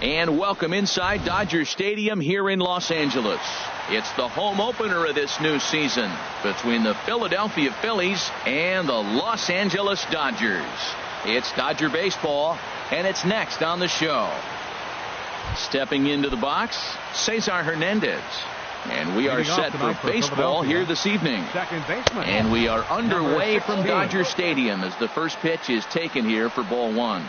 And welcome inside Dodger Stadium here in Los Angeles. It's the home opener of this new season between the Philadelphia Phillies and the Los Angeles Dodgers. It's Dodger baseball, and it's next on the show. Stepping into the box, Cesar Hernandez. And we are set for baseball here this evening. And we are underway from Dodger Stadium as the first pitch is taken here for ball one.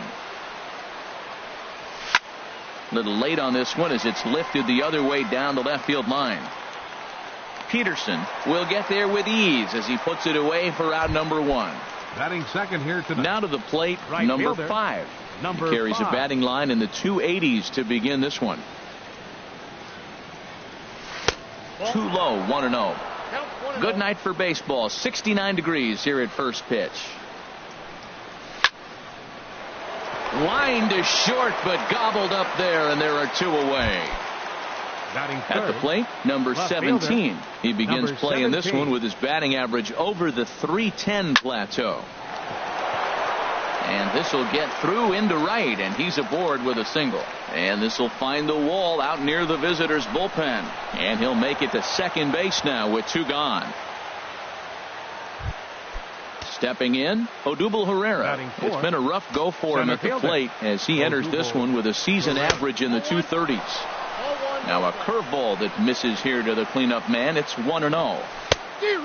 A little late on this one as it's lifted the other way down the left field line. Peterson will get there with ease as he puts it away for out number one. Batting second here tonight. Now to the plate, number 5. He carries a batting line in the 280s to begin this one. Too low, 1-0. Good night for baseball. 69 degrees here at first pitch. Line to short, but gobbled up there, and there are 2 away. At the plate, number 17. He begins playing this one with his batting average over the .310 plateau. And this will get through into right, and he's aboard with a single. And this will find the wall out near the visitors' bullpen. And he'll make it to second base now with 2 gone. Stepping in, Odubel Herrera. It's been a rough go for him at the plate as he enters this one with a season average in the 230s. Now a curveball that misses here to the cleanup man. It's 1-0.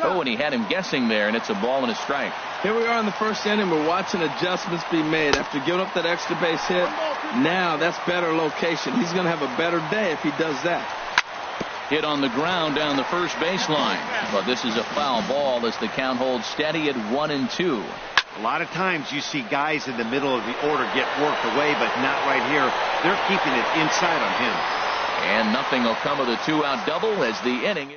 Oh, and he had him guessing there, and it's a ball and a strike. Here we are in the first inning. We're watching adjustments be made after giving up that extra base hit. Now that's better location. He's going to have a better day if he does that. Hit on the ground down the first baseline, but this is a foul ball as the count holds steady at 1-2. A lot of times you see guys in the middle of the order get worked away, but not right here. They're keeping it inside on him. And nothing will come of the 2-out double as the inning.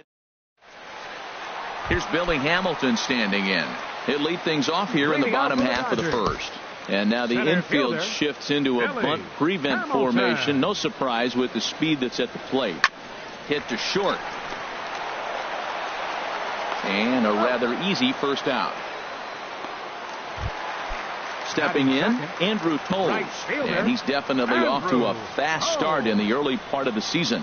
Here's Billy Hamilton standing in. He'll lead things off here in the bottom half of the first. And now the infield shifts into a bunt prevent formation. No surprise with the speed that's at the plate. Hit to short. And a rather easy first out. Stepping in, Andrew Toles. And he's definitely off to a fast start in the early part of the season.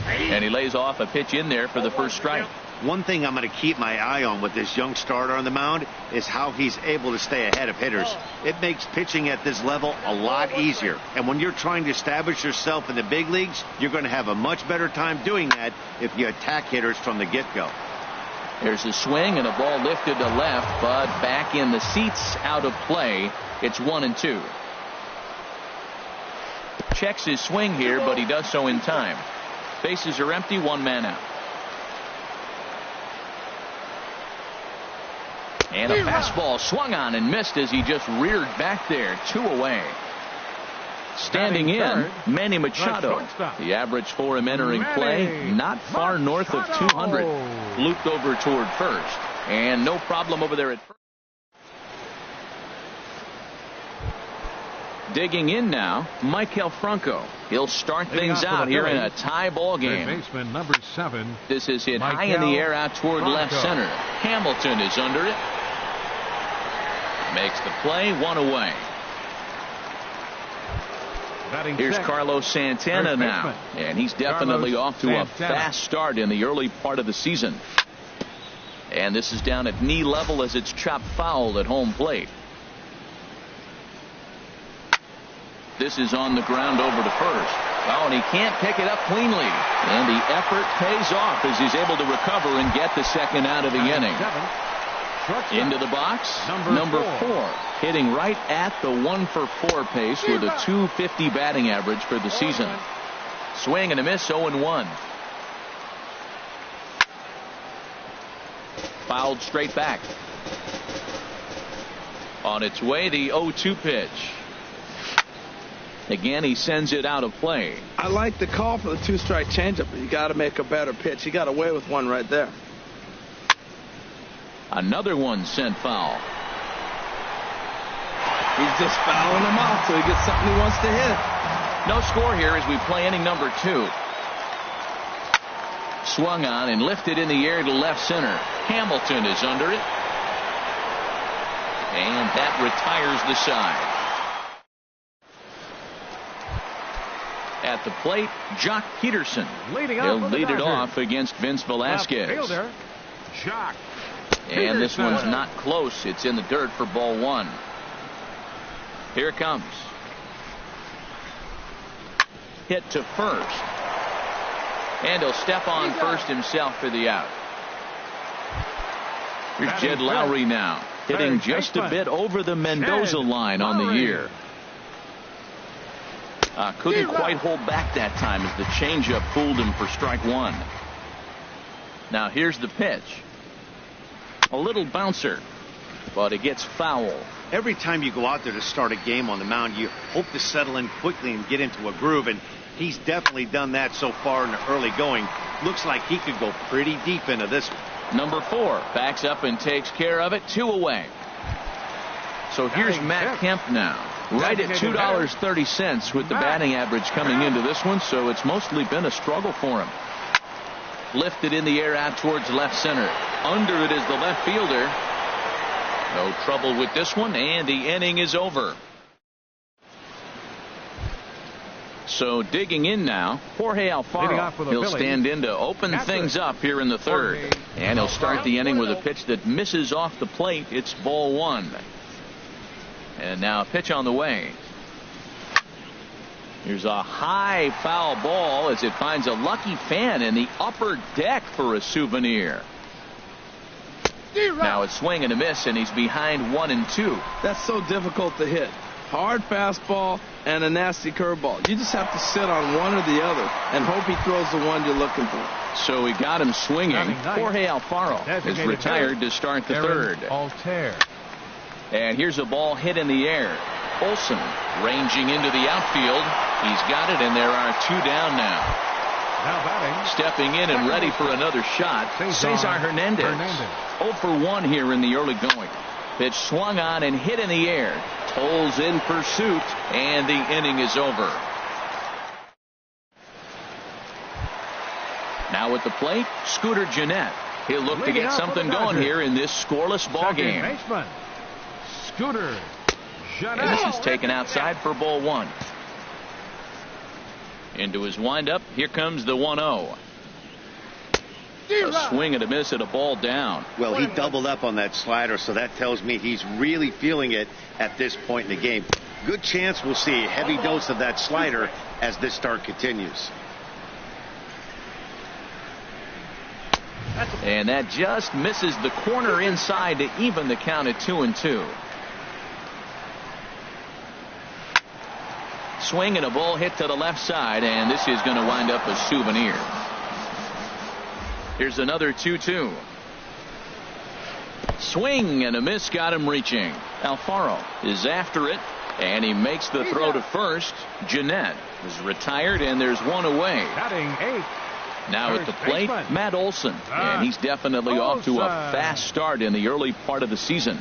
And he lays off a pitch in there for the first strike. One thing I'm going to keep my eye on with this young starter on the mound is how he's able to stay ahead of hitters. It makes pitching at this level a lot easier. And when you're trying to establish yourself in the big leagues, you're going to have a much better time doing that if you attack hitters from the get-go. There's a swing and a ball lifted to left, but back in the seats, out of play. It's 1-2. Checks his swing here, but he does so in time. Bases are empty, 1 man out. And a fastball swung on and missed as he just reared back there. 2 away. Standing in, Manny Machado. The average for him entering play, not far north of 200. Looped over toward first. And no problem over there at first. Digging in now, Maikel Franco. He'll start things out here in a tie ball game. Baseman number 7. This is hit high in the air out toward left center. Hamilton is under it. Makes the play, 1 away. Here's Carlos Santana now, and he's definitely off to a fast start in the early part of the season. And this is down at knee level as it's chopped foul at home plate. This is on the ground over to first. Oh, and he can't pick it up cleanly. And the effort pays off as he's able to recover and get the second out of the inning. Into the box, number 4. Hitting right at the 1-for-4 pace with a .250 batting average for the season. Swing and a miss, 0-1. Fouled straight back. On its way, the 0-2 pitch. Again, he sends it out of play. I like the call for the 2-strike changeup, but you got to make a better pitch. He got away with one right there. Another one sent foul. He's just fouling him off till he gets something he wants to hit. No score here as we play inning number 2. Swung on and lifted in the air to left center. Hamilton is under it. And that retires the side. At the plate, Jock Peterson. He'll lead it off against Vince Velasquez. Fielder, Jock And this Peterson. one's not close. It's in the dirt for ball one. Here it comes. Hit to first. And he'll step on first himself for the out. Here's Jed Lowry now, hitting just a bit over the Mendoza line on the year. Couldn't quite hold back that time as the changeup fooled him for strike one. Now here's the pitch. A little bouncer, but it gets foul. Every time you go out there to start a game on the mound, you hope to settle in quickly and get into a groove, and he's definitely done that so far in the early going. Looks like he could go pretty deep into this one. Number 4 backs up and takes care of it. 2 away. So here's Matt Kemp now, right at $2.30 with the batting average coming into this one, so it's mostly been a struggle for him. Lifted in the air out towards left center. Under it is the left fielder. No trouble with this one, and the inning is over. So digging in now, Jorge Alfaro. He'll stand in to open things up here in the third. And he'll start the inning with a pitch that misses off the plate. It's ball one. And now a pitch on the way. Here's a high foul ball as it finds a lucky fan in the upper deck for a souvenir. Now a swing and a miss, and he's behind 1-2. That's so difficult to hit. Hard fastball and a nasty curveball. You just have to sit on one or the other and hope he throws the one you're looking for. So he got him swinging. Jorge Alfaro is retired to start the third. And here's a ball hit in the air. Olson ranging into the outfield. He's got it, and there are 2 down now. Stepping in and ready for another shot, Cesar Hernandez. 0 for 1 here in the early going. Pitch swung on and hit in the air. Tolles in pursuit, and the inning is over. Now at the plate, Scooter Gennett. He'll look to get something going here in this scoreless ball game. Scooter Gennett. And this is taken outside for ball one. Into his windup, here comes the 1-0. A swing and a miss at a ball down. Well, he doubled up on that slider, so that tells me he's really feeling it at this point in the game. Good chance we'll see a heavy dose of that slider as this start continues. And that just misses the corner inside to even the count at 2-2. Swing and a ball hit to the left side, and this is going to wind up a souvenir. Here's another 2-2. Swing and a miss got him reaching. Alfaro is after it, and he makes the throw to first. Gennett is retired, and there's 1 away. Now at the plate, Matt Olson, and he's definitely off to a fast start in the early part of the season.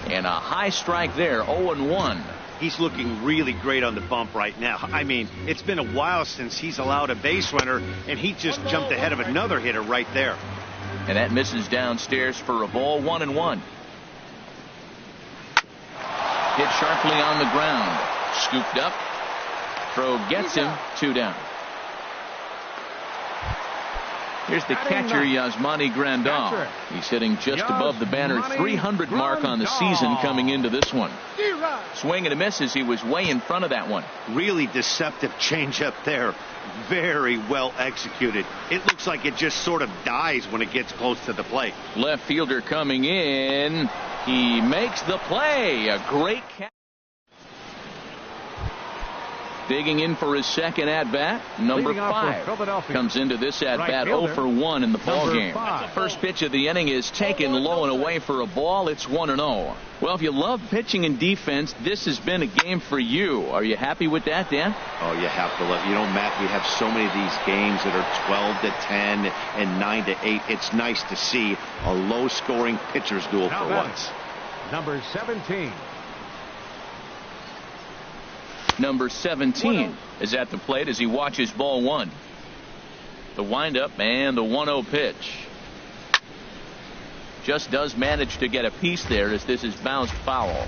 And a high strike there, 0-1. He's looking really great on the bump right now. I mean, it's been a while since he's allowed a base runner, and he just jumped ahead of another hitter right there. And that misses downstairs for a ball, 1-1. Hit sharply on the ground. Scooped up. Throw gets him. 2 down. Here's the catcher, Yasmani Grandal. He's hitting just above the banner 300 mark on the season coming into this one. Swing and a miss as he was way in front of that one. Really deceptive changeup there. Very well executed. It looks like it just sort of dies when it gets close to the plate. Left fielder coming in. He makes the play. A great catch. Digging in for his second at-bat, number 5 comes into this at-bat 0 for 1 in the ball game. First pitch of the inning is taken low and away for a ball. It's 1-0. Well, if you love pitching and defense, this has been a game for you. Are you happy with that, Dan? Oh, you have to love. You know, Matt, we have so many of these games that are 12-10 and 9-8. It's nice to see a low-scoring pitcher's duel for once. Number 17. Number 17 is at the plate as he watches ball one. The windup and the 1-0 pitch. Just does manage to get a piece there as this is bounced foul.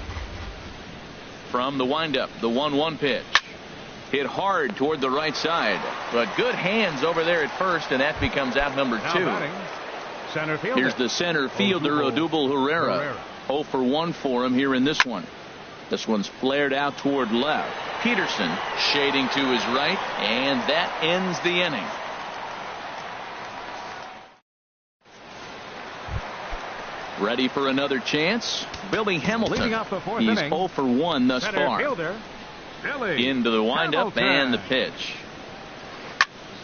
From the windup, the 1-1 pitch. Hit hard toward the right side. But good hands over there at first, and that becomes out number 2. Center fielder. Here's the center fielder, Odubel Herrera. 0 for 1 for him here in this one. This one's flared out toward left. Peterson shading to his right, and that ends the inning. Ready for another chance? Billy Hamilton. Leading off the fourth He's inning. 0 for 1 thus Center far. fielder, Billy Into the windup Hamilton. and the pitch.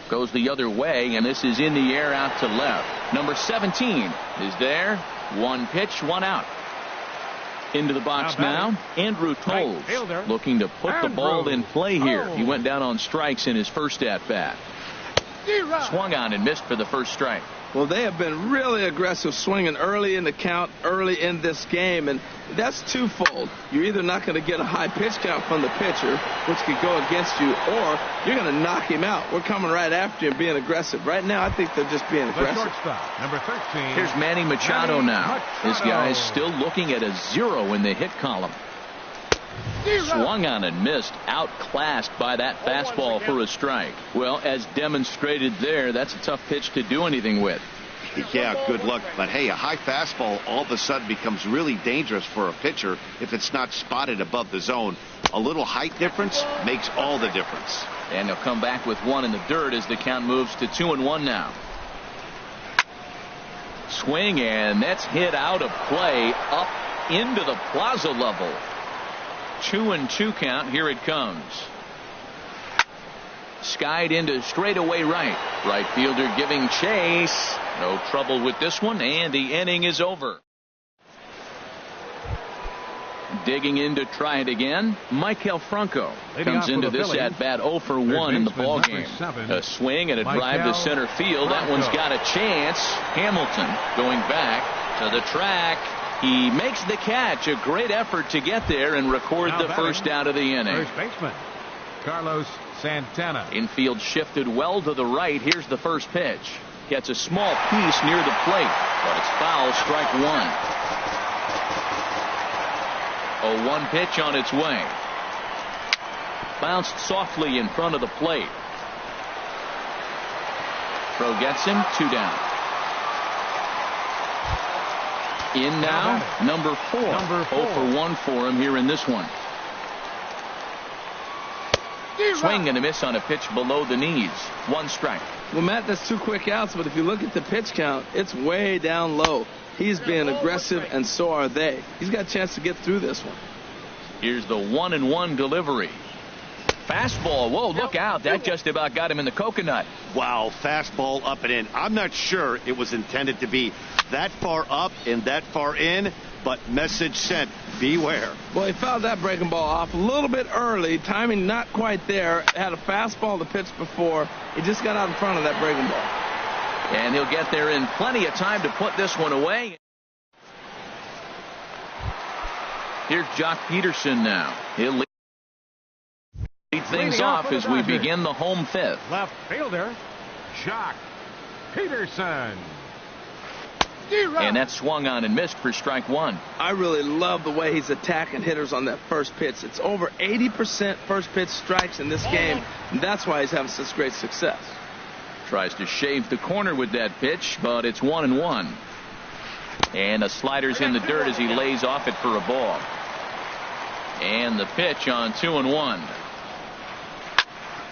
Goes the other way, and this is in the air out to left. Number 17 is there. 1 pitch, 1 out. Into the box now, Andrew Toles, looking to put the ball in play here. He went down on strikes in his first at-bat. Swung on and missed for the first strike. Well, they have been really aggressive, swinging early in the count, early in this game, and that's twofold. You're either not going to get a high pitch count from the pitcher, which could go against you, or you're going to knock him out. We're coming right after him, being aggressive. Right now, I think they're just being aggressive. The shortstop, number 13. Here's Manny Machado now. This guy's still looking at a 0 in the hit column. Swung on and missed, outclassed by that fastball for a strike. Well, as demonstrated there, that's a tough pitch to do anything with. Yeah, good luck. But hey, a high fastball all of a sudden becomes really dangerous for a pitcher if it's not spotted above the zone. A little height difference makes all the difference. And he'll come back with 1 in the dirt as the count moves to 2-1 now. Swing, and that's hit out of play up into the plaza level. 2-2 count. Here it comes. Skied into straightaway right. Right fielder giving chase. No trouble with this one, and the inning is over. Digging in to try it again. Michael Franco comes into this at bat 0 for 1 in the ball game. A swing and a drive to center field. That one's got a chance. Hamilton going back to the track. He makes the catch. A great effort to get there and record the first out of the inning. First baseman Carlos Santana. Infield shifted well to the right. Here's the first pitch. Gets a small piece near the plate, but it's foul. Strike 1. A 1 pitch on its way. Bounced softly in front of the plate. Throw gets him. 2 down. In now, number 4. 0 for 1 for him here in this one. Swing and a miss on a pitch below the knees. 1 strike. Well, Matt, that's 2 quick outs, but if you look at the pitch count, it's way down low. He's being aggressive, and so are they. He's got a chance to get through this one. Here's the 1-1 delivery. Fastball. Whoa, look out. That just about got him in the coconut. Wow, fastball up and in. I'm not sure it was intended to be that far up and that far in, but message sent. Beware. Well, he fouled that breaking ball off a little bit early. Timing not quite there. Had a fastball to pitch before. He just got out in front of that breaking ball. And he'll get there in plenty of time to put this one away. Here's Jock Peterson now. He'll lead things off as we begin the home 5th. Left fielder Jock Peterson. And that swung on and missed for strike 1. I really love the way he's attacking hitters on that first pitch. It's over 80% first pitch strikes in this game, and that's why he's having such great success. Tries to shave the corner with that pitch, but it's 1-1. And the slider's in the dirt as he lays off it for a ball. And the pitch on 2-1.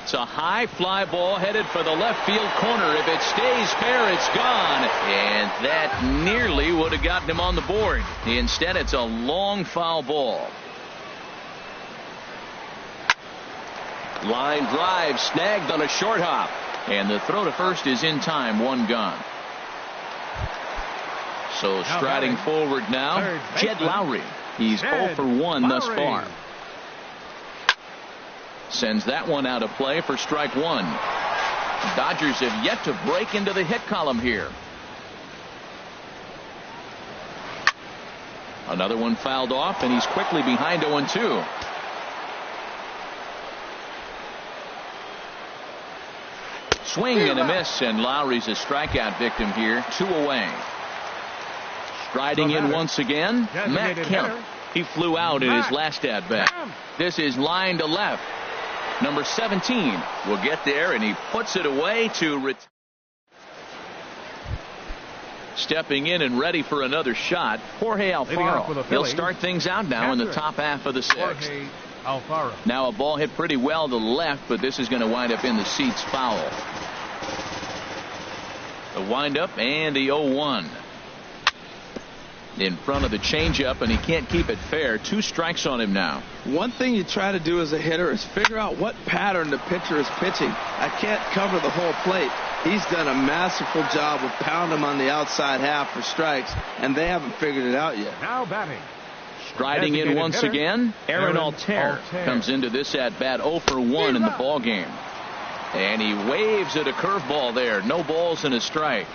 It's a high fly ball headed for the left field corner. If it stays fair, it's gone. And that nearly would have gotten him on the board. Instead, it's a long foul ball. Line drive snagged on a short hop. And the throw to first is in time. 1 gone. So striding forward now, Jed Lowry. He's 0 for 1 thus far. Sends that one out of play for strike 1. Dodgers have yet to break into the hit column here. Another one fouled off, and he's quickly behind 0-2. Swing and a miss, and Lowry's a strikeout victim here. 2 away. Striding in once again, Matt Kemp. He flew out in his last at bat. This is line to left. Number 17 will get there, and he puts it away to stepping in and ready for another shot, Jorge Alfaro. He'll start things out now in the top half of the sixth. Now a ball hit pretty well to the left, but this is going to wind up in the seats foul. The windup and the 0-1. In front of the changeup, and he can't keep it fair. 2 strikes on him now. One thing you try to do as a hitter is figure out what pattern the pitcher is pitching. I can't cover the whole plate. He's done a masterful job of pounding him on the outside half for strikes, and they haven't figured it out yet. Now batting. Striding in once again, Aaron Altair comes into this at-bat 0 for 1 in the ball game. And he waves at a curveball there. No balls and a strike.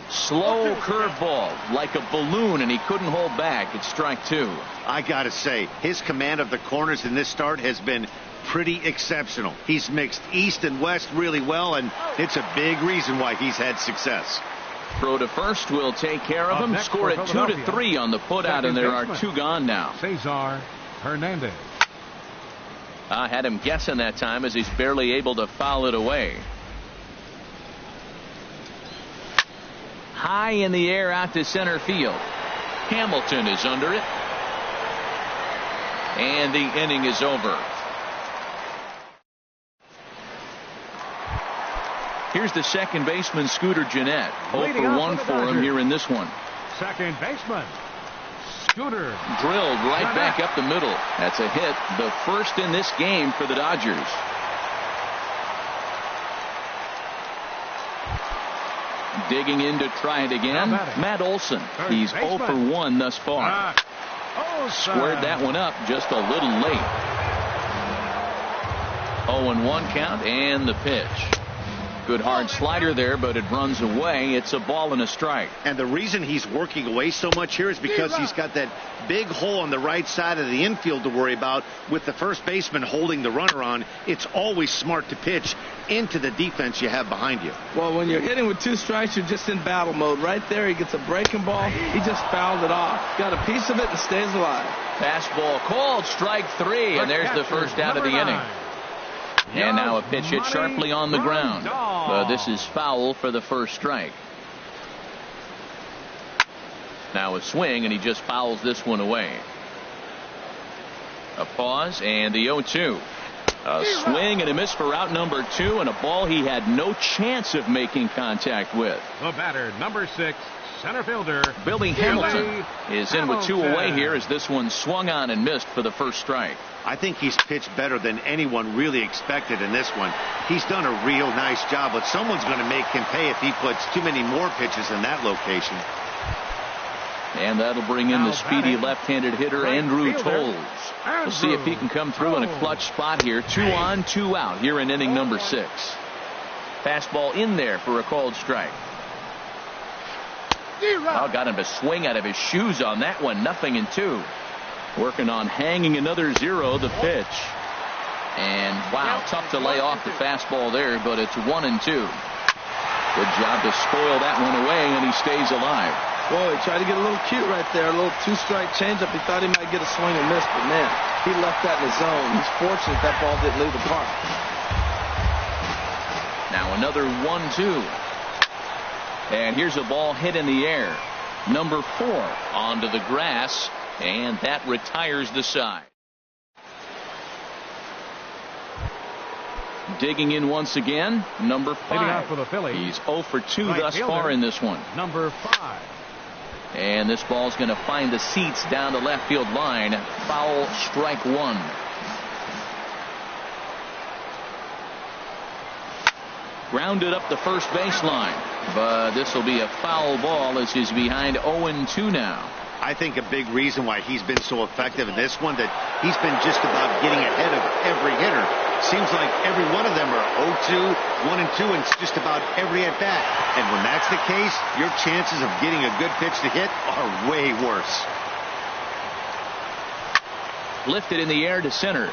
Slow curveball like a balloon, and he couldn't hold back. It's strike 2. I gotta say, his command of the corners in this start has been pretty exceptional. He's mixed east and west really well, and it's a big reason why he's had success. Throw to first will take care of him. Score it 2-3 on the putout, and there are 2 gone now. Cesar Hernandez. I had him guessing that time, as he's barely able to foul it away. High in the air out to center field. Hamilton is under it. And the inning is over. Here's the second baseman, Scooter Gennett. 0 for 1 for him here in this one. Second baseman, Scooter. Drilled right back up the middle. That's a hit, the first in this game for the Dodgers. Digging in to try it again, Matt Olson. He's 0 for 1 thus far. Squared that one up just a little late. 0-1 count and the pitch. Good hard slider there, but it runs away. It's a ball and a strike. And the reason he's working away so much here is because he's got that big hole on the right side of the infield to worry about. With the first baseman holding the runner on, it's always smart to pitch into the defense you have behind you. Well, when you're hitting with 2 strikes, you're just in battle mode. Right there, he gets a breaking ball. He just fouled it off. Got a piece of it and stays alive. Fastball called, strike 3, and there's the first out of the inning. And now a pitch hit sharply on the ground. This is foul for the first strike. Now a swing, and he just fouls this one away. A pause, and the 0-2. A swing and a miss for out number 2, and a ball he had no chance of making contact with. The batter, number 6, center fielder Billy Hamilton is in with 2 away here, as this one swung on and missed for the first strike. I think he's pitched better than anyone really expected in this one. He's done a real nice job, but someone's going to make him pay if he puts too many more pitches in that location. And that'll bring in the speedy left-handed hitter Andrew Toles. We'll see if he can come through in a clutch spot here. 2 on, 2 out here in inning number 6. Fastball in there for a called strike. Got him to swing out of his shoes on that one. 0-2. Working on hanging another 0, the pitch. And wow, tough to lay off the fastball there, but it's 1-2. Good job to spoil that one away, and he stays alive. Boy, he tried to get a little cute right there. A little 2-strike changeup. He thought he might get a swing and miss, but man, he left that in the zone. He's fortunate that ball didn't leave the park. Now another 1-2. And here's a ball hit in the air. Number 4 onto the grass, and that retires the side. Digging in once again, number 5. For the Phillies. He's 0 for 2 thus far in this one. Number 5. And this ball's going to find the seats down the left field line. Foul, strike 1. Grounded up the first baseline, but this will be a foul ball as he's behind 0-2 now. I think a big reason why he's been so effective in this one, that he's been just about getting ahead of every hitter. Seems like every one of them are 0-2, 1-2, and it's just about every at bat. And when that's the case, your chances of getting a good pitch to hit are way worse. Lifted in the air to center.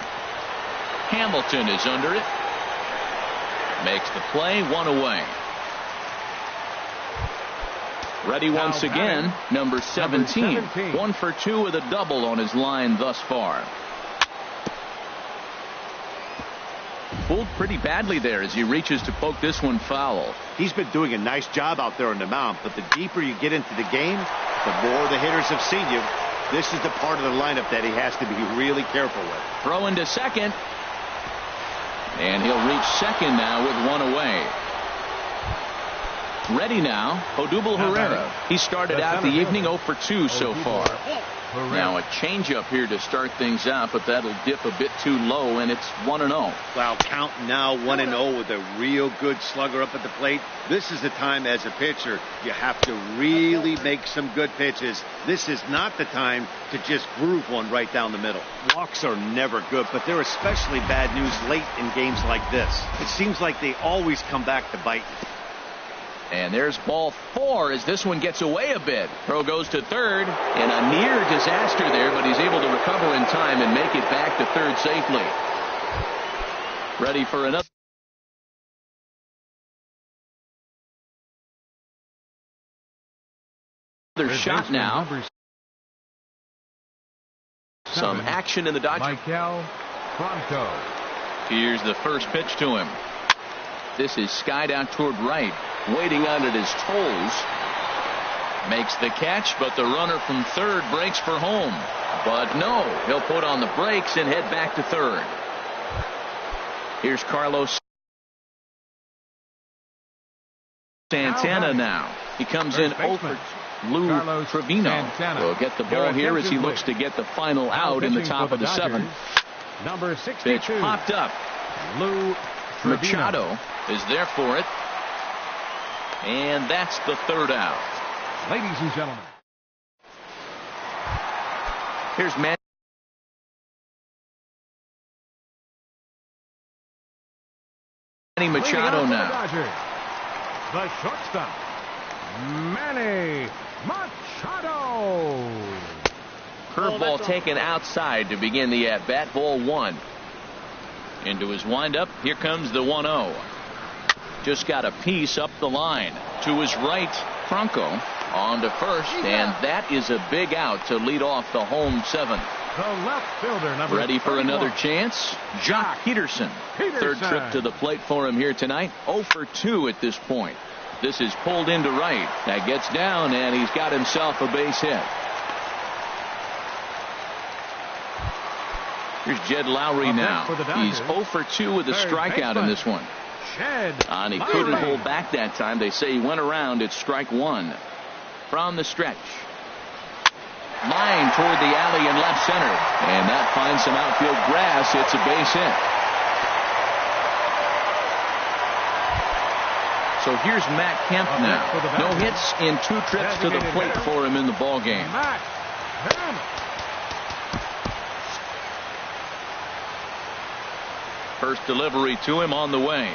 Hamilton is under it. Makes the play, 1 away. Ready once again, number 17. 1 for 2 with a double on his line thus far. fooled pretty badly there as he reaches to poke this one foul. He's been doing a nice job out there on the mound, but the deeper you get into the game, the more the hitters have seen you. This is the part of the lineup that he has to be really careful with. Throw into second. And he'll reach second now with one away. Ready now, Odubel Herrera. He started out the evening 0 for 2 so far. Now a changeup here to start things out, but that'll dip a bit too low, and it's 1-0. Well, count now 1-0 with a real good slugger up at the plate. This is the time as a pitcher you have to really make some good pitches. This is not the time to just groove one right down the middle. Walks are never good, but they're especially bad news late in games like this. It seems like they always come back to bite. And there's ball 4 as this one gets away a bit. Throw goes to third, and a near disaster there, but he's able to recover in time and make it back to third safely. Ready for another shot now. Some action in the Dodgers. Michael Franco. Here's the first pitch to him. This is skied out toward right, waiting on it his toes. Makes the catch, but the runner from third breaks for home. But no, he'll put on the brakes and head back to third. Here's Carlos Santana now. He comes in over Lou Trevino. Will get the ball here as he looks to get the final out in the top of the 7th. Number 62. Pitch popped up. Lou Machado is there for it. And that's the third out. Ladies and gentlemen. Here's Manny Machado now. The shortstop, Manny Machado. Curveball taken outside to begin the at-bat. Ball 1. Into his windup. Here comes the 1-0. Just got a piece up the line. To his right, Franco on to first, and that is a big out to lead off the home 7th. The left fielder, number Ready for 31. another chance? Jock Peterson. Third trip to the plate for him here tonight. 0 for 2 at this point. This is pulled into right. That gets down, and he's got himself a base hit. Here's Jed Lowry now. He's 0 for 2 with a strikeout in this one. And he couldn't hold back that time. They say he went around at strike 1. From the stretch. Line toward the alley in left center. And that finds some outfield grass. It's a base hit. So here's Matt Kemp now. No hits in 2 trips to the plate for him in the ballgame. First delivery to him on the way.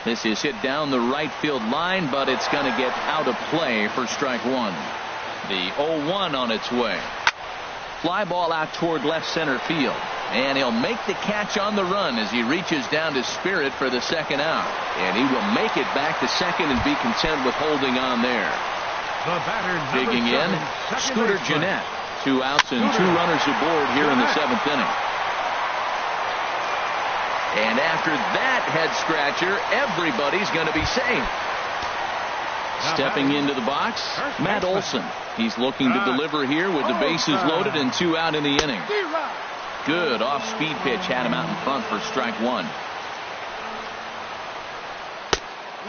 This is hit down the right field line, but it's going to get out of play for strike 1. The 0-1 on its way. Fly ball out toward left center field. And he'll make the catch on the run as he reaches down to Spirit for the second out. And he will make it back to second and be content with holding on there. Digging in, Scooter Gennett. 2 outs and 2 runners aboard here in the 7th inning. And after that head scratcher, everybody's going to be safe. Stepping into the box, Matt Olson. He's looking to deliver here with the bases loaded and 2 out in the inning. Good off-speed pitch had him out in front for strike 1.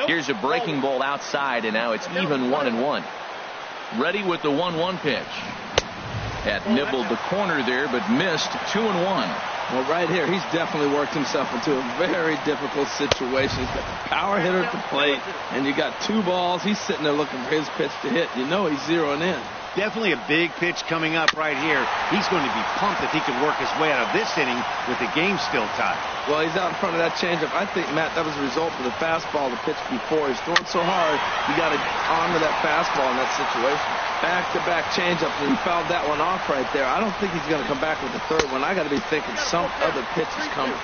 Here's a breaking ball outside, and now it's even 1-1. Ready with the 1-1 pitch. Had nibbled the corner there, but missed. 2-1. Well, right here, he's definitely worked himself into a very difficult situation. He's got the power hitter at the plate, and you got 2 balls. He's sitting there looking for his pitch to hit. You know he's zeroing in. Definitely a big pitch coming up right here. He's going to be pumped if he can work his way out of this inning with the game still tied. Well, he's out in front of that changeup. I think, Matt, that was a result of the fastball, the pitch before. He's throwing so hard, you got to honor that fastball in that situation. Back-to-back changeups, and he fouled that one off right there. I don't think he's going to come back with the third one. I got to be thinking some other pitch is coming.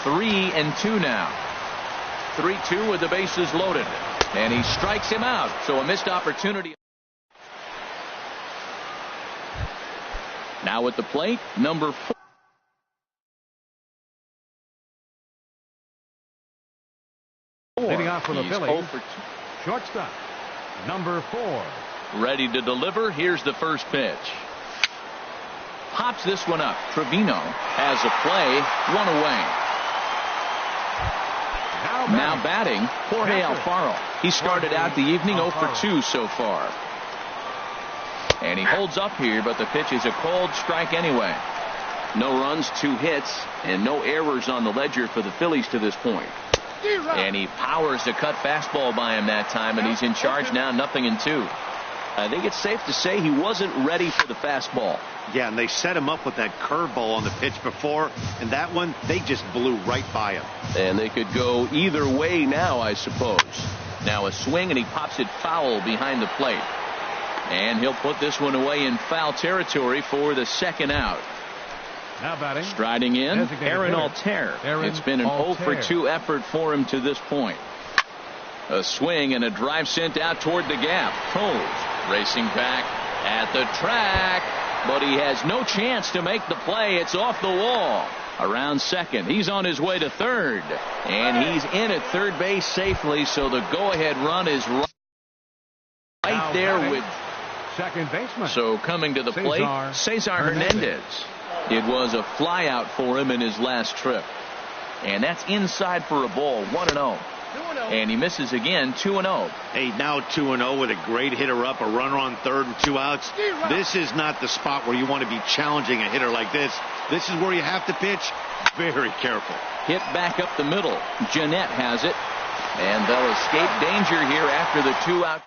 3-2 now. 3-2 with the bases loaded. And he strikes him out. So a missed opportunity. Now at the plate, number 4. now for the He's Phillies. 0 for 2. Shortstop, number 4. Ready to deliver. Here's the first pitch. Pops this one up. Trevino has a play. One away. Now batting, Jorge Alfaro. He started out the evening 0 for 2 so far. And he holds up here, but the pitch is a cold strike anyway. No runs, 2 hits, and no errors on the ledger for the Phillies to this point. And he powers the cut fastball by him that time, and he's in charge now, 0-2. I think it's safe to say he wasn't ready for the fastball. Yeah, and they set him up with that curveball on the pitch before, and that one, they just blew right by him. And they could go either way now, I suppose. Now a swing, and he pops it foul behind the plate. And he'll put this one away in foul territory for the second out. Now batting. Striding in, Aaron Altair. It's been an 0 for 2 effort for him to this point. A swing and a drive sent out toward the gap. Coles racing back at the track, but he has no chance to make the play. It's off the wall. Around second. He's on his way to third. And he's in at third base safely, so the go-ahead run is right there with second baseman. So coming to the plate, Cesar Hernandez. It was a fly out for him in his last trip. And that's inside for a ball, 1-0. And he misses again, 2-0. Hey, now 2-0 with a great hitter up, a runner on third and 2 outs. This is not the spot where you want to be challenging a hitter like this. This is where you have to pitch very careful. Hit back up the middle. Jeanette has it. And they'll escape danger here after the 2 out.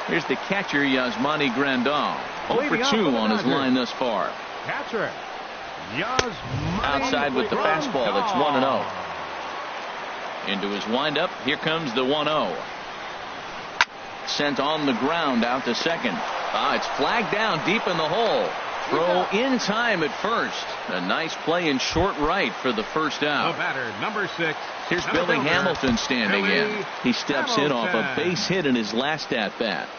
Here's the catcher, Yasmani Grandal. 0 for 2 on his line thus far. Catcher, Yasmani outside with the fastball. It's 1-0. Into his windup. Here comes the 1-0. Sent on the ground out to second. It's flagged down deep in the hole. Throw in time at first. A nice play in short right for the first out. The batter, number 6. Here's Billy Hamilton standing in. He steps in off a base hit in his last at-bat.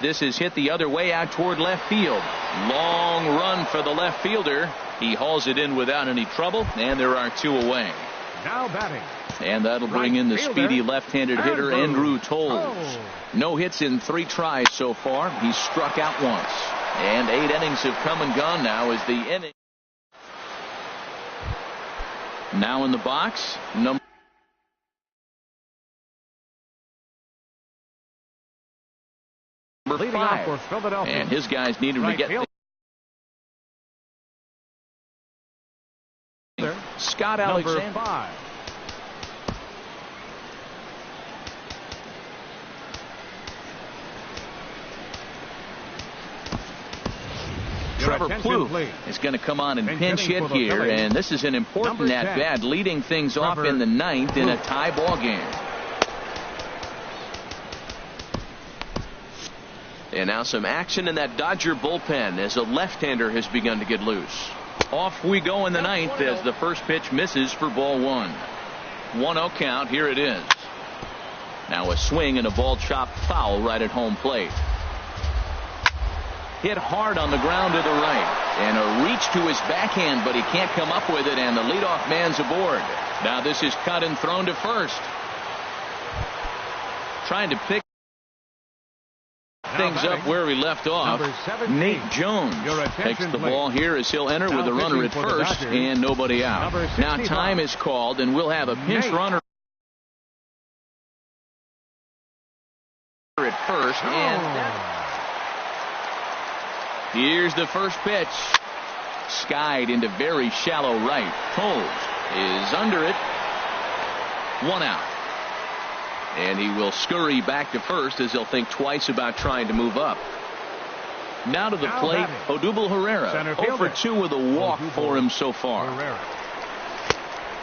This is hit the other way out toward left field. Long run for the left fielder. He hauls it in without any trouble, and there are 2 away. Now batting. And that'll bring in the speedy left-handed hitter Andrew Toles. No hits in 3 tries so far. He's struck out once. And 8 innings have come and gone now as the inning. Now in the box, number Leading 5. off for Philadelphia. And his guys need him to get Scott Alexander. Number 5. Trevor Plouffe is going to come on and pinch hit here, and this is an important at-bat, leading things off in the 9th in a tie ball game. And now some action in that Dodger bullpen as a left-hander has begun to get loose. Off we go in the 9th as the first pitch misses for ball 1. 1-0 count. Here it is. Now a swing and a ball chopped foul right at home plate. Hit hard on the ground to the right. And a reach to his backhand, but he can't come up with it, and the leadoff man's aboard. Now this is cut and thrown to first. Trying to pick things up where we left off. Nate Jones takes the ball here as he'll enter with a runner at first and nobody out. Now time is called, and we'll have a pinch runner at first. And here's the first pitch. Skied into very shallow right. Toles is under it. 1 out. And he will scurry back to first as he'll think twice about trying to move up. Now to the plate, Odubel Herrera. 0 for 2 with a walk for him so far.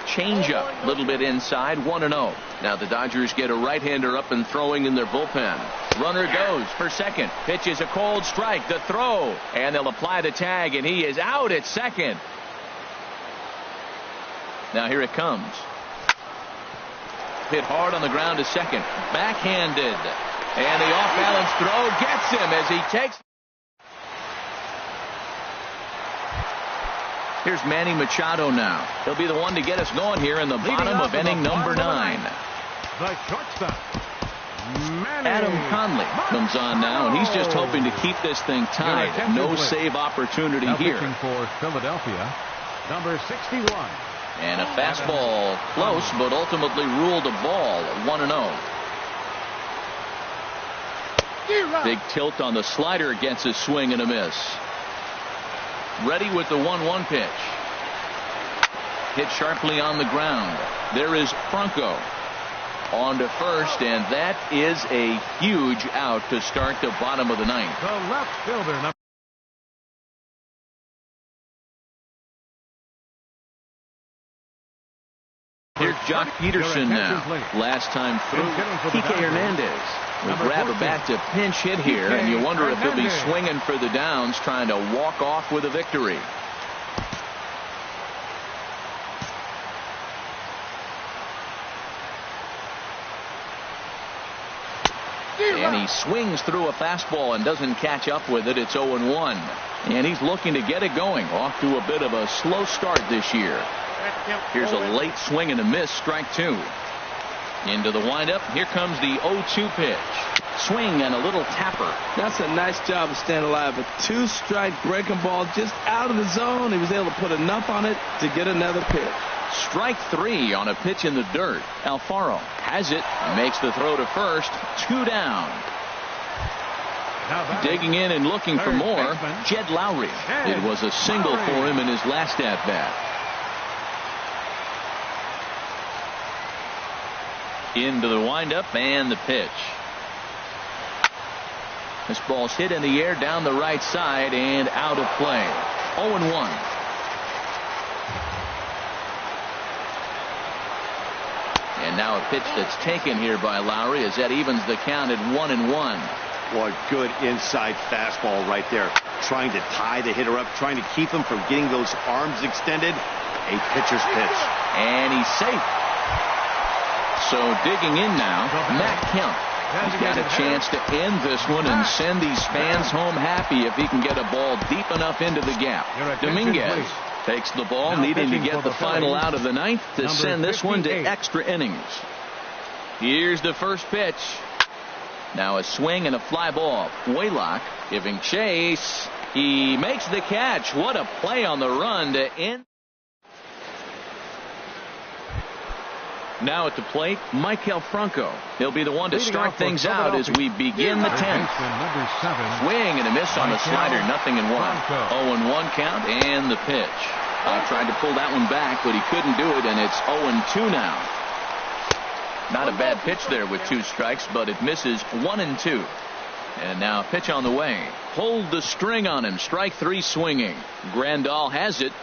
Changeup, a little bit inside, 1-0. Now the Dodgers get a right-hander up and throwing in their bullpen. Runner goes for second. Pitch is a cold strike. The throw. And they'll apply the tag, and he is out at second. Now here it comes. Hit hard on the ground to second. Backhanded. And the off-balance throw gets him as he takes Here's Manny Machado now. He'll be the one to get us going here in the bottom of inning number 9. The shortstop, Manny Adam Conley comes on now, and he's just hoping to keep this thing tied. No save opportunity now here. pitching for Philadelphia, number 61. And a fastball close, but ultimately ruled a ball. 1-0. Big tilt on the slider against a swing and a miss. Ready with the 1-1 pitch. Hit sharply on the ground. There is Franco on to first, and that is a huge out to start the bottom of the 9th. The left fielder, number Here's Jock Peterson now. Last time through, Kike Hernandez will grab a bat to pinch hit here, and you wonder if he'll be swinging for the downs, trying to walk off with a victory. And he swings through a fastball and doesn't catch up with it. It's 0-1. And he's looking to get it going. Off to a bit of a slow start this year. Here's a late swing and a miss. Strike 2. Into the windup. Here comes the 0-2 pitch. Swing and a little tapper. That's a nice job of staying alive. A 2-strike breaking ball just out of the zone. He was able to put enough on it to get another pitch. Strike 3 on a pitch in the dirt. Alfaro has it. Makes the throw to first. 2 down. Digging in and looking for more, Jed Lowry. It was a single for him in his last at-bat. Into the windup and the pitch. This ball's hit in the air down the right side and out of play. 0-1. And now a pitch that's taken here by Lowry as that evens the count at 1-1. What good inside fastball right there. Trying to tie the hitter up, trying to keep him from getting those arms extended. A pitcher's pitch. And he's safe. So digging in now, Matt Kemp. He's got a chance to end this one and send these fans home happy if he can get a ball deep enough into the gap. Dominguez takes the ball, needing to get the final out of the 9th to send this one to extra innings. Here's the first pitch. Now a swing and a fly ball. Waylock giving chase. He makes the catch. What a play on the run to end. Now at the plate, Maikel Franco. He'll be the one to start things out as we begin the 10th. Swing and a miss on the slider, 0-1. 0-1 count and the pitch. Tried to pull that one back, but he couldn't do it, and it's 0-2 now. Not a bad pitch there with 2 strikes, but it misses 1-2. And now a pitch on the way. Hold the string on him. Strike 3 swinging. Grandal has it,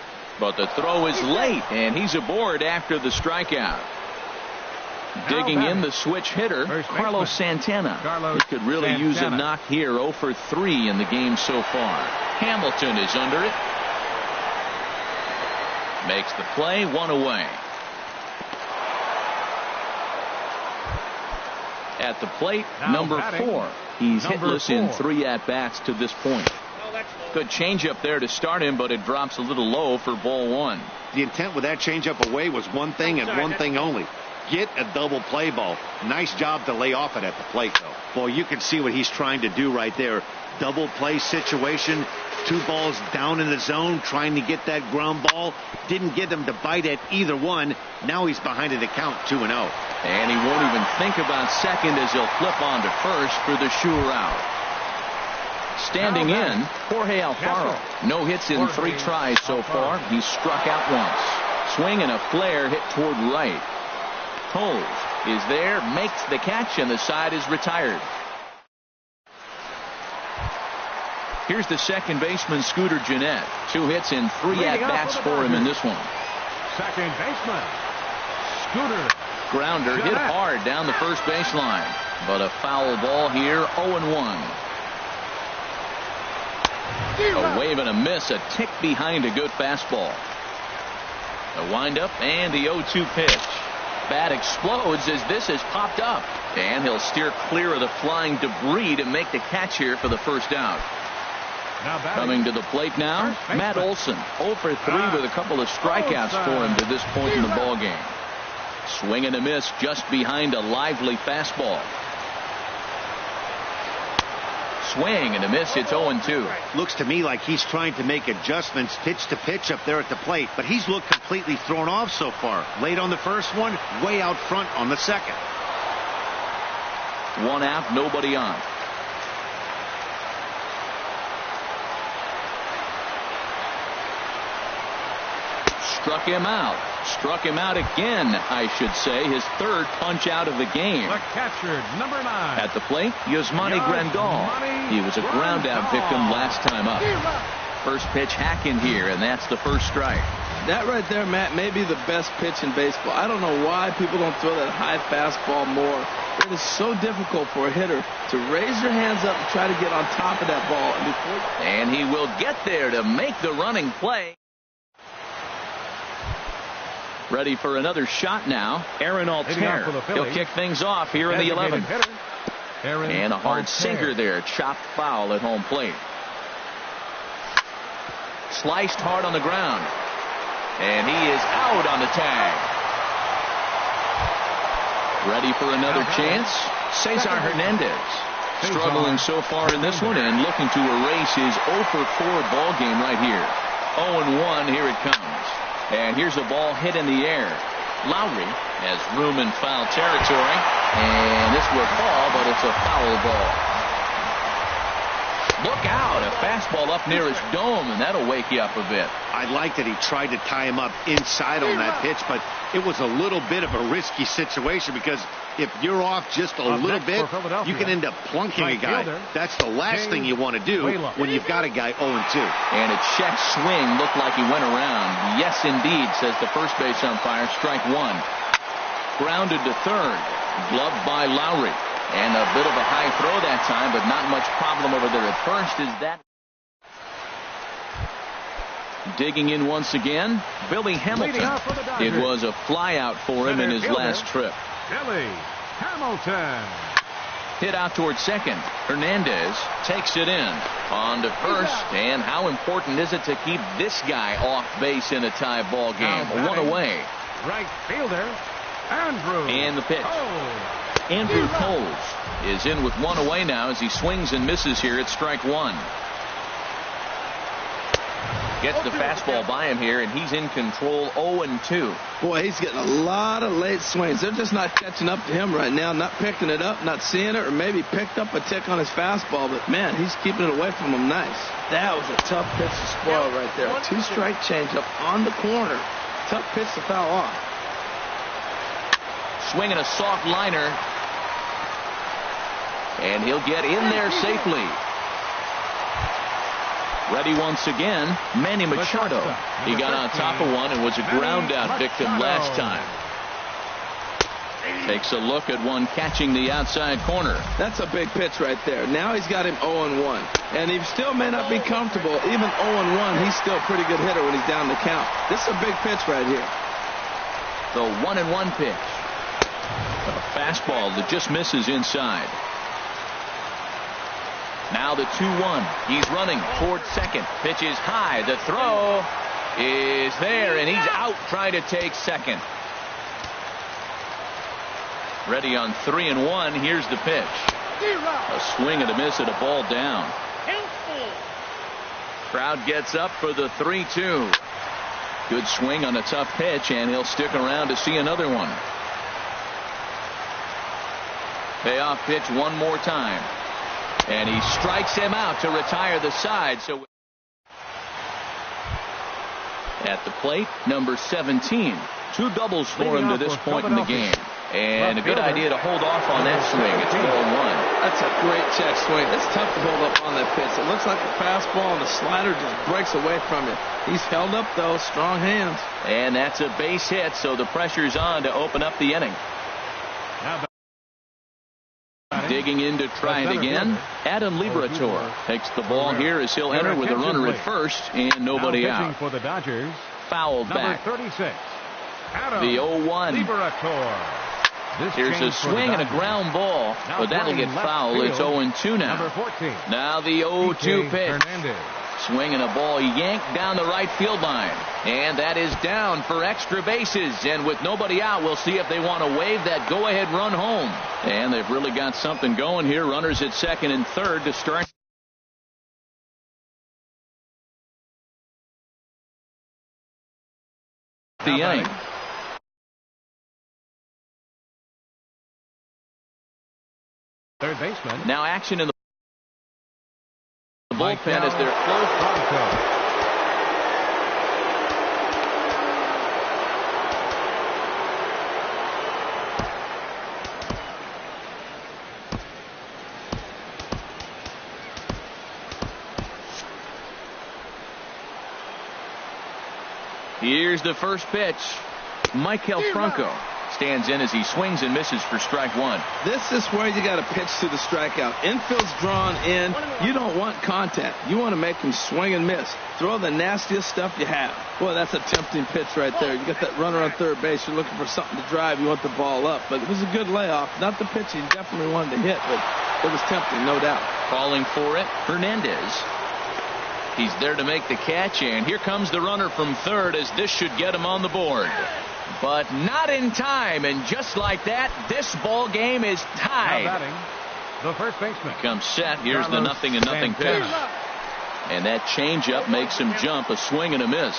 but the throw is late, and he's aboard after the strikeout. Digging in the switch hitter, Carlos Santana. He could really use a knock here. 0 for 3 in the game so far. Hamilton is under it. Makes the play, 1 away. At the plate, number 4. He's hitless in 3 at-bats to this point. Good changeup there to start him, but it drops a little low for ball 1. The intent with that changeup away was one thing and one thing only. Get a double play ball. Nice job to lay off it at the plate, though. Boy, you can see what he's trying to do right there. Double play situation. 2 balls down in the zone, trying to get that ground ball. Didn't get him to bite at either one. Now he's behind in the count, 2-0. And he won't even think about second as he'll flip on to first for the sure out. Standing in, Jorge Alfaro. No hits in 3 tries so far. He's struck out once. Swing and a flare hit toward right. Holmes is there, makes the catch, and the side is retired. Here's the second baseman, Scooter Gennett. 2 hits in 3 at-bats for him in this one. Second baseman, Scooter. Grounder hit hard down the first baseline, but a foul ball here, 0-1. A wave and a miss, a tick behind a good fastball. A windup and the 0-2 pitch. Bat explodes as this has popped up, and he'll steer clear of the flying debris to make the catch here for the first out. Coming to the plate now, Matt Olson. 0 for 3 with a couple of strikeouts for him to this point in the ballgame. Swing and a miss just behind a lively fastball. Swing and a miss. It's 0-2. Looks to me like he's trying to make adjustments pitch to pitch up there at the plate, but he's looked completely thrown off so far. Late on the first one, way out front on the second. 1 out, nobody on. Struck him out. Struck him out again, I should say. His third punch out of the game. The catcher, number 9. At the plate, Yasmani Grandal. He was a ground out victim last time up. First pitch hack in here, and that's the first strike. That right there, Matt, may be the best pitch in baseball. I don't know why people don't throw that high fastball more. It is so difficult for a hitter to raise their hands up and try to get on top of that ball. And he will get there to make the running play. Ready for another shot now. Aaron Altair. He'll kick things off here in the 11th. And a hard sinker there. Chopped foul at home plate. Sliced hard on the ground. And he is out on the tag. Ready for another chance. Cesar Hernandez. Struggling so far in this one and looking to erase his 0 for 4 ball game right here. 0-1. Here it comes. And here's a ball hit in the air. Lowry has room in foul territory. And this will fall, but it's a foul ball. Look out. A fastball up near his dome, and that'll wake you up a bit. I like that he tried to tie him up inside on that pitch, but it was a little bit of a risky situation because if you're off just a little bit, you can end up plunking a guy. That's the last thing you want to do when you've got a guy 0-2. And a check swing looked like he went around. Yes, indeed, says the first base umpire. Strike 1. Grounded to third. Gloved by Lowry. And a bit of a high throw that time, but not much problem over there at first. Is that digging in once again? Billy Hamilton. It was a fly out for him in his last trip. Billy Hamilton. Hit out towards second. Hernandez takes it in. On to first. And how important is it to keep this guy off base in a tie ball game? 1 away. Right fielder, Andrew. And the pitch. Andrew Coles is in with 1 away now as he swings and misses here at strike 1. Gets the fastball by him here, and he's in control. 0-2. Boy, he's getting a lot of late swings. They're just not catching up to him right now, not picking it up, not seeing it, or maybe picked up a tick on his fastball. But, man, he's keeping it away from him nice. That was a tough pitch to spoil right there. 2-strike changeup on the corner. Tough pitch to foul off. Swinging a soft liner. And he'll get in there safely. Ready once again, Manny Machado. He got on top of one and was a ground out victim last time. Takes a look at one catching the outside corner. That's a big pitch right there. Now he's got him 0-1. And he still may not be comfortable. Even 0-1, he's still a pretty good hitter when he's down the count. This is a big pitch right here. The 1-1 pitch. A fastball that just misses inside. Now the 2-1. He's running toward second. Pitch is high. The throw is there, and he's out trying to take second. Ready on 3-1. Here's the pitch. A swing and a miss at a ball down. Crowd gets up for the 3-2. Good swing on a tough pitch, and he'll stick around to see another one. Payoff pitch one more time. And he strikes him out to retire the side. So at the plate, number 17. 2 doubles for him to this point in the game. And a good idea to hold off on that swing. It's 4-1. That's a great check swing. It's tough to hold up on that pitch. It looks like a fastball, and the slider just breaks away from you. He's held up, though. Strong hands. And that's a base hit, so the pressure's on to open up the inning. Digging in to try it again. Adam Liberatore takes the ball here as he'll enter with a runner at first and nobody out. For the Dodgers, fouled back. number 36. The 0-1. Here's a swing and a ground ball, but that'll get foul. It's 0-2 now. Number 14. Now the 0-2 pitch. Hernandez. Swinging a ball yanked down the right field line. And that is down for extra bases. And with nobody out, we'll see if they want to wave that go-ahead run home. And they've really got something going here. Runners at second and third to start the inning. Third baseman. Now action in the bullpen as they're close. Here's the first pitch. Michael Franco stands in as he swings and misses for strike one. This is where you got to pitch to the strikeout. Infield's drawn in. You don't want contact. You want to make him swing and miss. Throw the nastiest stuff you have. Boy, that's a tempting pitch right there. You got that runner on third base. You're looking for something to drive. You want the ball up. But it was a good layoff. Not the pitch he definitely wanted to hit, but it was tempting, no doubt. Calling for it, Hernandez. He's there to make the catch, and here comes the runner from third as this should get him on the board. But not in time, and just like that, this ball game is tied. Now batting, the first baseman. Comes set. Here's the 0-0 pitch. And that changeup makes him jump, a swing and a miss.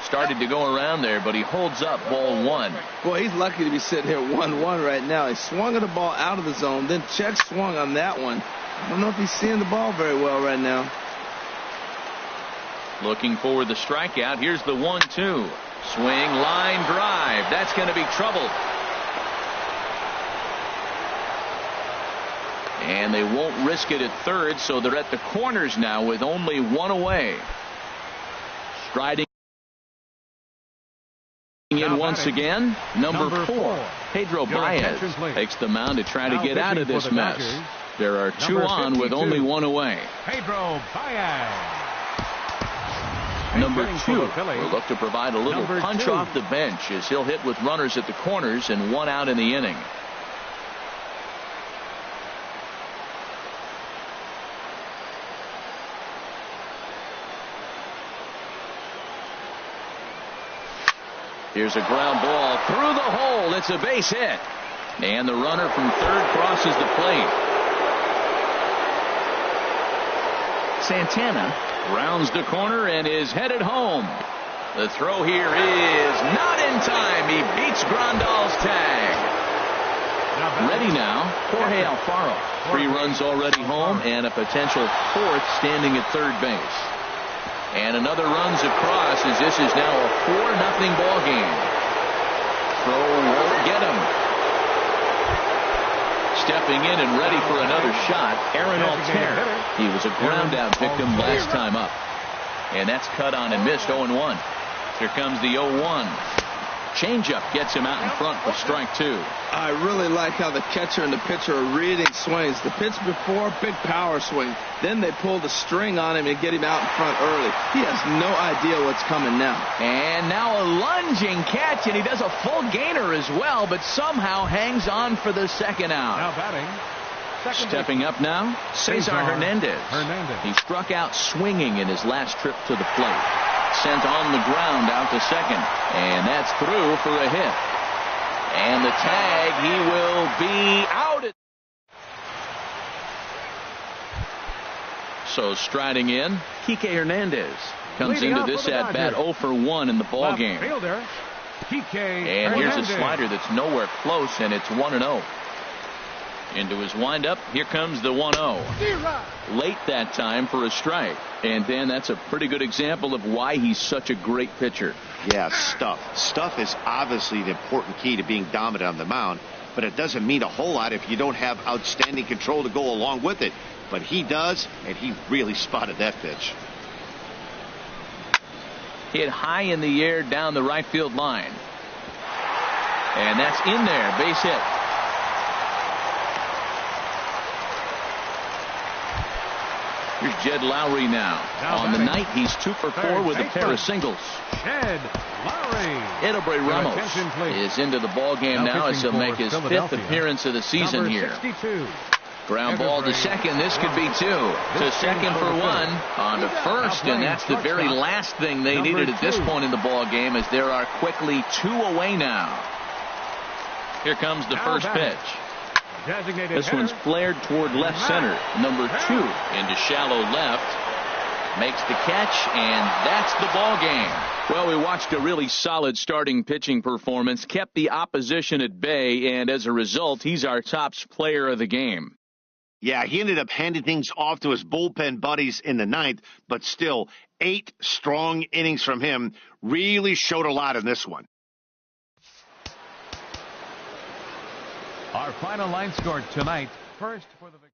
Started to go around there, but he holds up ball one. Boy, he's lucky to be sitting here 1-1 right now. He swung at the ball out of the zone, then check swung on that one. I don't know if he's seeing the ball very well right now. Looking for the strikeout. Here's the 1-2. Swing, line drive. That's going to be trouble. And they won't risk it at third, so they're at the corners now with only one away. Striding in once again, number 4. Pedro Baez takes the mound to try to get out of this mess. There are two on with only one away. Pedro Baez. Number 2 will look to provide a little punch off the bench as he'll hit with runners at the corners and one out in the inning. Here's a ground ball through the hole. It's a base hit. And the runner from third crosses the plate. Santana rounds the corner and is headed home. The throw here is not in time. He beats Grandal's tag. Ready now, Jorge Alfaro. 3 runs already home and a potential 4th standing at third base. And another runs across as this is now a 4-0 ball game. Throw won't get him. Stepping in and ready for another shot, Aaron Altair. He was a ground out victim last time up. And that's cut on and missed. 0-1. Here comes the 0-1. Changeup gets him out in front for strike 2. I really like how the catcher and the pitcher are reading swings. The pitch before, big power swing. Then they pull the string on him and get him out in front early. He has no idea what's coming now. And now a lunging catch, and he does a full gainer as well, but somehow hangs on for the second out. Now batting. Stepping up now, Cesar Hernandez. He struck out swinging in his last trip to the plate. Sent on the ground out to second. And that's through for a hit. And the tag, he will be out. So striding in, Kike Hernandez comes into this at bat 0 for 1 in the ball game. And here's a slider that's nowhere close, and it's 1-0. Into his windup, here comes the 1-0. Late that time for a strike. And Dan, that's a pretty good example of why he's such a great pitcher. Yeah, stuff. Stuff is obviously the important key to being dominant on the mound, but it doesn't mean a whole lot if you don't have outstanding control to go along with it. But he does, and he really spotted that pitch. Hit high in the air down the right field line. And that's in there, base hit. Here's Jed Lowry now. On the night, he's 2 for 4 with a pair of singles. Jed Lowry. Edelbray Ramos is into the ball game now as he'll make his 5th appearance of the season here. 62. Ground ball to second. This could be 2. To second for 1. On to first, and that's the very last thing they needed at this point in the ball game, as there are quickly 2 away now. Here comes the first pitch. This one's flared toward left center. Number 2 into shallow left. Makes the catch, and that's the ball game. Well, we watched a really solid starting pitching performance, kept the opposition at bay, and as a result, he's our top player of the game. Yeah, he ended up handing things off to his bullpen buddies in the 9th, but still 8 strong innings from him really showed a lot in this one. Our final line score tonight. First for the victory.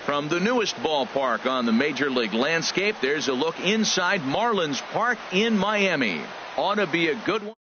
From the newest ballpark on the Major League landscape, there's a look inside Marlins Park in Miami. Ought to be a good one.